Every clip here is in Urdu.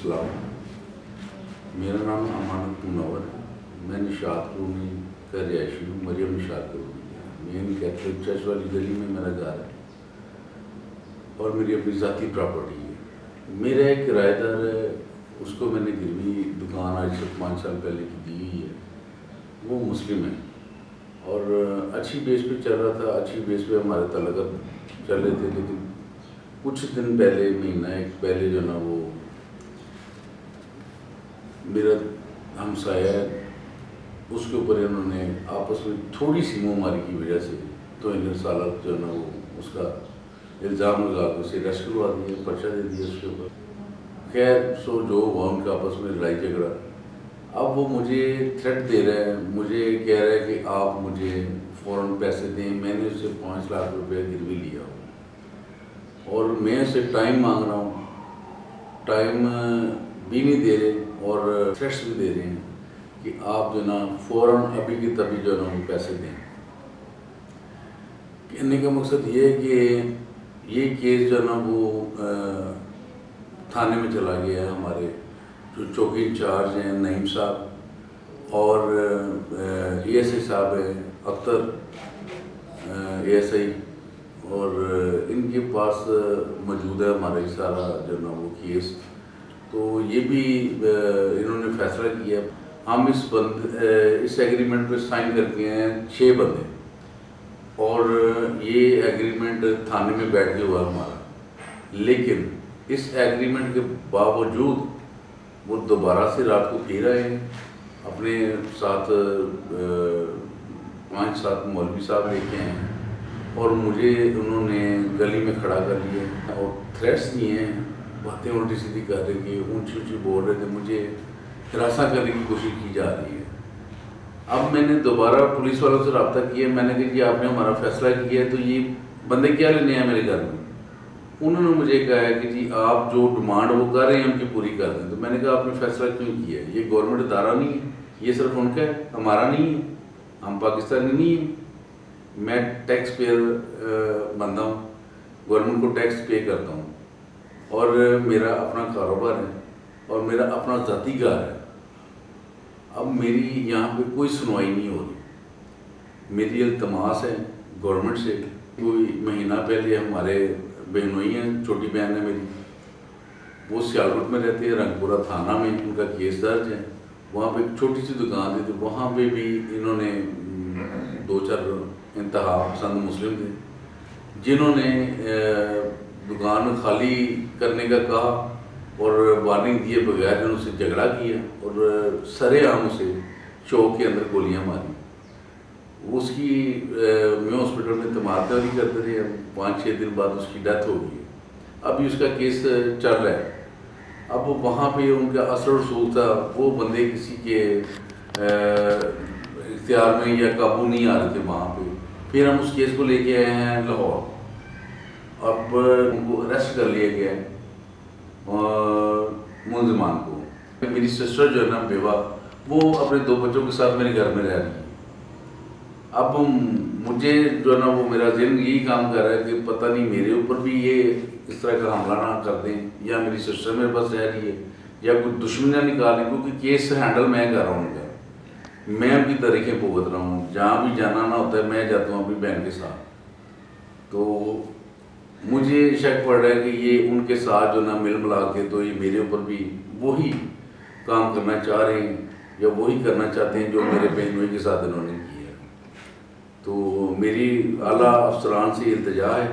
السلام. میرا نام امانت منور ہے. میں نشاط کالونی کا رہائشی ہوں. مریم نشاط کالونی مین کیتھولک چرچ والی گلی میں میرا گھر ہے اور میری اپنی ذاتی پراپرٹی ہے. میرا ایک کرایہ دار ہے, اس کو میں نے گروی دکان آج سے 5 سال پہلے کی دی ہوئی ہے. وہ مسلم ہے اور اچھی بیس پہ چل رہا تھا. اچھی بیس پہ ہمارے تعلقات چل رہے تھے, لیکن کچھ دن پہلے, مہینہ ایک پہلے جو نا وہ میرا ہمسایہ ہے, اس کے اوپر انہوں نے آپس میں تھوڑی سی منہ ماری کی وجہ سے توہین رسالت جو ہے نا وہ اس کا الزام لگا کے اسے ریسٹ کروا دیا, پرچہ دے دیا اس کے اوپر. خیر سو جو ہوا ان کا آپس میں لڑائی جھگڑا. اب وہ مجھے تھریٹ دے رہا ہے, مجھے کہہ رہا ہے کہ آپ مجھے فوراً پیسے دیں. میں نے اس سے 5 لاکھ روپے گروی لیا ہوں اور میں اسے ٹائم مانگ رہا ہوں. ٹائم بھی نہیں دے رہے اور تھریٹس بھی دے رہے ہیں کہ آپ جو نا فوراً ابھی کی تبھی جو نا وہ پیسے دیں. کہنے کا مقصد یہ ہے کہ یہ کیس جو نا وہ تھانے میں چلا گیا ہے. ہمارے جو چوکی انچارج ہیں نعیم صاحب اور اے ایس آئی صاحب ہیں اختر اے ایس آئی, اور ان کے پاس موجود ہے ہمارا یہ سارا جو نا وہ کیس. تو یہ بھی انہوں نے فیصلہ کیا. ہم اس ایگریمنٹ پہ سائن کر کے ہیں 6 بندے, اور یہ ایگریمنٹ تھانے میں بیٹھ کے ہوا ہمارا. لیکن اس ایگریمنٹ کے باوجود وہ دوبارہ سے رات کو پھر آئے ہیں. اپنے ساتھ 5-7 مولوی صاحب لے کے ہیں اور مجھے انہوں نے گلی میں کھڑا کر لیا اور تھریٹس دیے ہیں. باتیں الٹی سیدھی کر رہے تھے, اونچی اونچی بول رہے تھے, مجھے ہراساں کرنے کی کوشش کی جا رہی ہے. اب میں نے دوبارہ پولیس والوں سے رابطہ کیا. میں نے کہا کہ آپ نے ہمارا فیصلہ کیا ہے تو یہ بندے کیا لینے ہیں میرے گھر میں. انہوں نے مجھے کہا ہے کہ جی آپ جو ڈیمانڈ وہ کر رہے ہیں ان کی پوری کر دیں. تو میں نے کہا آپ نے فیصلہ کیوں کیا ہے؟ یہ گورنمنٹ ادارہ نہیں ہے, یہ صرف ان کا ہے, ہمارا نہیں ہے. ہم پاکستانی نہیں ہیں. میں ٹیکس پیئر بندہ ہوں, گورنمنٹ کو ٹیکس پے کرتا ہوں اور میرا اپنا کاروبار ہے اور میرا اپنا ذاتی گھر ہے. اب میری یہاں پہ کوئی سنوائی نہیں ہو رہی. میری التماس ہے گورنمنٹ سے. کوئی مہینہ پہلے ہمارے بہنوئی ہیں, چھوٹی بہن ہے میری, وہ سیالکوٹ میں رہتے ہیں, رنگ پورہ تھانہ میں ان کا کیس درج ہے. وہاں پہ ایک چھوٹی سی دکان تھی, تو وہاں پہ بھی انہوں نے 2-4 انتہا پسند مسلم تھے جنہوں نے دکان خالی کرنے کا کہا اور وارننگ دیے بغیر انہوں سے جھگڑا کیا اور سرے عام اسے چوک کے اندر گولیاں ماری. اس کی میں ہاسپٹل میں تماداری کرتے رہے. 5-6 دن بعد اس کی ڈیتھ ہو گئی. ابھی اس کا کیس چل رہا ہے. اب وہاں پہ ان کا اثر و رسوخ تھا, وہ بندے کسی کے اختیار میں یا قابو نہیں آ رہے تھے وہاں پہ. پھر ہم اس کیس کو لے کے آئے ہیں لاہور. اب ان کو اریسٹ کر لیا گیا ہے ملزمان کو. میری سسٹر جو ہے نا بیوہ, وہ اپنے 2 بچوں کے ساتھ میرے گھر میں رہ رہی ہے. اب مجھے جو ہے نا وہ میرا ذہن یہی کام کر رہا ہے کہ پتہ نہیں میرے اوپر بھی یہ اس طرح کا حملہ نہ کر دیں, یا میری سسٹر میرے پاس رہ رہی ہے, یا کوئی دشمنیاں نکالیں, کیونکہ کیس ہینڈل میں کر رہا ہوں. میں ان کی تاریخیں بھگت رہا ہوں. جہاں بھی جانا نہ ہوتا ہے میں جاتا ہوں اپنی بہن کے ساتھ. تو مجھے شک پڑ رہا ہے کہ یہ ان کے ساتھ جو نا مل ملا کے تو یہ میرے اوپر بھی وہی کام کرنا چاہ رہے ہیں یا وہی کرنا چاہتے ہیں جو میرے بہنوئی کے ساتھ انہوں نے کیا. تو میری اعلیٰ افسران سے التجا ہے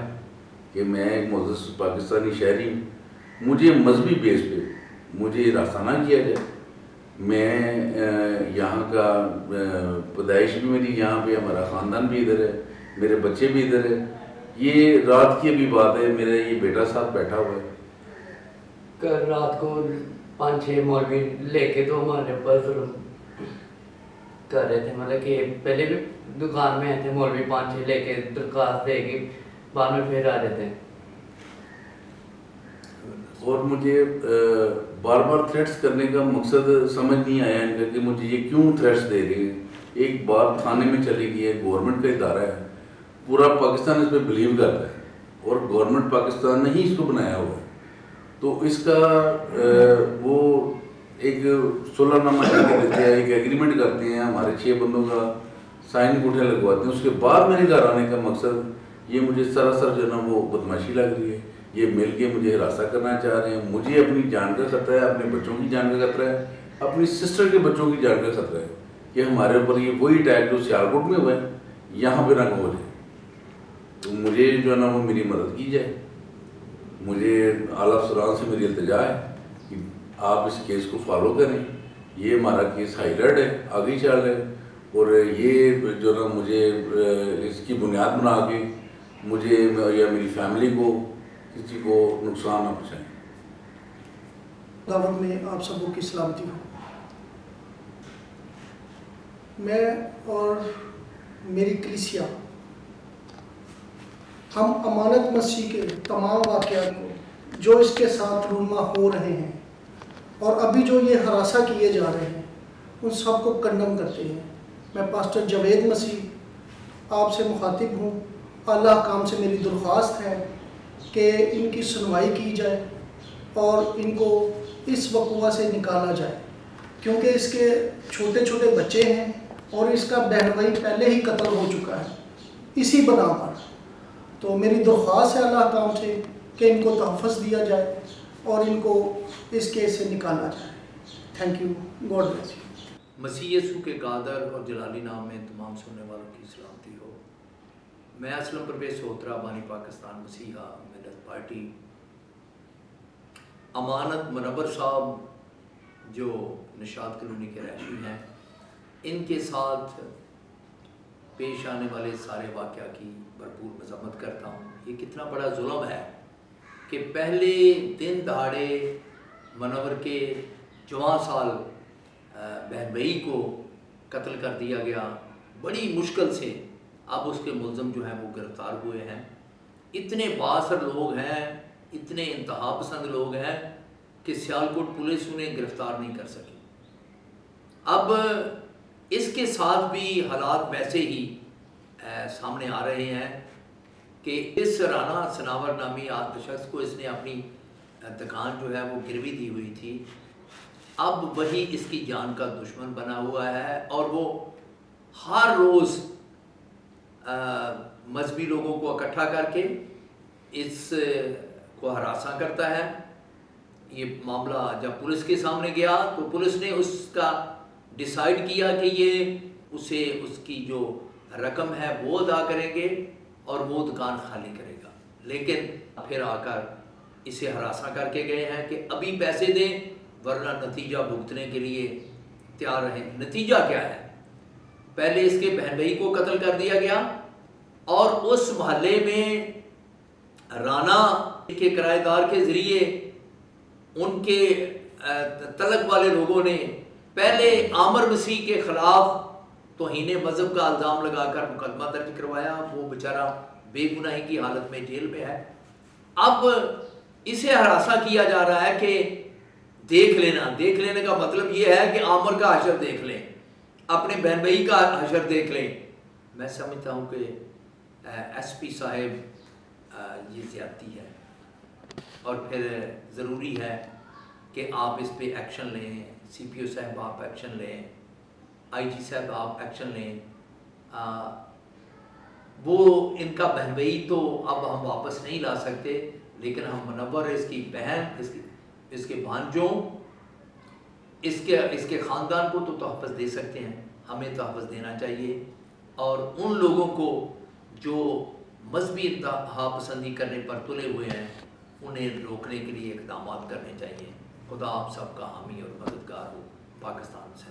کہ میں ایک معزز پاکستانی شہری ہوں, مجھے مذہبی بیس پہ مجھے ہراساں نہ کیا جائے. میں یہاں کا پیدائش بھی میری یہاں پہ, ہمارا خاندان بھی ادھر ہے, میرے بچے بھی ادھر ہے. یہ رات کی ابھی بات ہے, میرا یہ بیٹا ساتھ بیٹھا ہوا ہے. کل رات کو 5-6 مولوی لے کے تو ہمارے اوپر ظلم کر رہے تھے. مطلب کہ پہلے بھی دکان میں آئے تھے مولوی 5-6 لے کے درخواست دے کے, بعد میں پھر آ رہے تھے. اور مجھے بار بار تھریٹس کرنے کا مقصد سمجھ نہیں آیا ان کا کہ مجھے یہ کیوں تھریٹس دے رہے ہیں. ایک بات تھانے میں چلی گئی ہے, گورنمنٹ کا ادارہ ہے, پورا پاکستان اس پہ بلیو کرتا ہے اور گورنمنٹ پاکستان نے ہی اس کو بنایا ہوا ہے. تو اس کا وہ ایک صلح نامہ دیتے ہیں، ایک ایگریمنٹ کرتے ہیں، ہمارے 6 بندوں کا سائن انگوٹھے لگواتے ہیں. اس کے بعد میرے گھر آنے کا مقصد یہ مجھے سراسر جو ہے نا وہ بدماشی لگ رہی ہے. یہ مل کے مجھے ہراساں کرنا چاہ رہے ہیں. مجھے اپنی جان کا خطرہ ہے، اپنے بچوں کی جان کا خطرہ ہے، اپنی سسٹر کے بچوں کی جان کا خطرہ ہے کہ ہمارے اوپر یہ وہی اٹیک جو سیالکوٹ میں ہوا ہے یہاں پہ نہ ہو جائے. تو مجھے جو ہے نا وہ میری مدد کی جائے. مجھے اعلیٰ افسران سے میری التجا ہے کہ آپ اس کیس کو فالو کریں. یہ ہمارا کیس ہائی الرٹ ہے، آگے چل رہا ہے، اور یہ جو نا مجھے اس کی بنیاد بنا کے مجھے یا میری فیملی کو کسی کو نقصان نہ پہنچائیں. دعوت میں آپ سبوں کی سلامتی ہو. میں اور میری کلیسیا ہم امانت مسیح کے تمام واقعات کو جو اس کے ساتھ رونما ہو رہے ہیں اور ابھی جو یہ ہراساں کیے جا رہے ہیں ان سب کو کنڈم کرتے ہیں. میں پاسٹر جاوید مسیح آپ سے مخاطب ہوں. اعلیٰ حکام سے میری درخواست ہے کہ ان کی سنوائی کی جائے اور ان کو اس وقوع سے نکالا جائے، کیونکہ اس کے چھوٹے چھوٹے بچے ہیں اور اس کا بہن بھائی پہلے ہی قتل ہو چکا ہے اسی بنا پر. تو میری درخواست ہے اعلیٰ حکام سے کہ ان کو تحفظ دیا جائے اور ان کو اس کیس سے نکالا جائے. Thank you. God bless you. مسیح یسوع کے قادر اور جلالی نام میں تمام سننے والوں کی سلامتی ہو. میں اسلم پرویز سوترا بانی پاکستان مسیحا ملت پارٹی. امانت منور صاحب جو نشاط کالونی کے رہائشی ہیں، ان کے ساتھ پیش آنے والے سارے واقعہ کی بھرپور مذمت کرتا ہوں. یہ کتنا بڑا ظلم ہے کہ پہلے دن دہاڑے منور کے جوان سال بہن بھائی کو قتل کر دیا گیا. بڑی مشکل سے اب اس کے ملزم جو ہیں وہ گرفتار ہوئے ہیں. اتنے بااثر لوگ ہیں، اتنے انتہا پسند لوگ ہیں کہ سیالکوٹ پولیس انہیں گرفتار نہیں کر سکی. اب اس کے ساتھ بھی حالات ویسے ہی سامنے آ رہے ہیں کہ اس رانا سناور نامی شخص کو اس نے اپنی دکان جو ہے وہ گروی دی ہوئی تھی. اب وہی اس کی جان کا دشمن بنا ہوا ہے اور وہ ہر روز مذہبی لوگوں کو اکٹھا کر کے اس کو ہراساں کرتا ہے. یہ معاملہ جب پولیس کے سامنے گیا تو پولیس نے اس کا ڈیسائیڈ کیا کہ یہ اسے اس کی جو رقم ہے وہ ادا کریں گے اور وہ دکان خالی کرے گا. لیکن پھر آ کر اسے ہراساں کر کے گئے ہیں کہ ابھی پیسے دیں ورنہ نتیجہ بھگتنے کے لیے تیار رہیں. نتیجہ کیا ہے؟ پہلے اس کے بہن بھائی کو قتل کر دیا گیا اور اس محلے میں رانا کے کرایہ دار کے ذریعے ان کے تلک والے لوگوں نے پہلے عامر مسیح کے خلاف توہین مذہب کا الزام لگا کر مقدمہ درج کروایا. وہ بیچارہ بے گناہی کی حالت میں جیل میں ہے. اب اسے ہراساں کیا جا رہا ہے کہ دیکھ لینا. دیکھ لینے کا مطلب یہ ہے کہ عامر کا حشر دیکھ لیں، اپنے بہن بھائی کا حشر دیکھ لیں. میں سمجھتا ہوں کہ ایس پی صاحب یہ زیادتی ہے اور پھر ضروری ہے کہ آپ اس پہ ایکشن لیں. سی پی او صاحب آپ ایکشن لیں، آئی جی صاحب آپ ایکشن لیں. وہ ان کا بہن بھائی تو اب ہم واپس نہیں لا سکتے، لیکن ہم منور اس کی بہن، اس کے بھانجوں، اس کے خاندان کو تو تحفظ دے سکتے ہیں. ہمیں تحفظ دینا چاہیے اور ان لوگوں کو جو مذہبی انتہا پسندی کرنے پر تلے ہوئے ہیں انہیں روکنے کے لیے اقدامات کرنے چاہیے. خدا آپ سب کا حامی اور مددگار ہو. پاکستان سے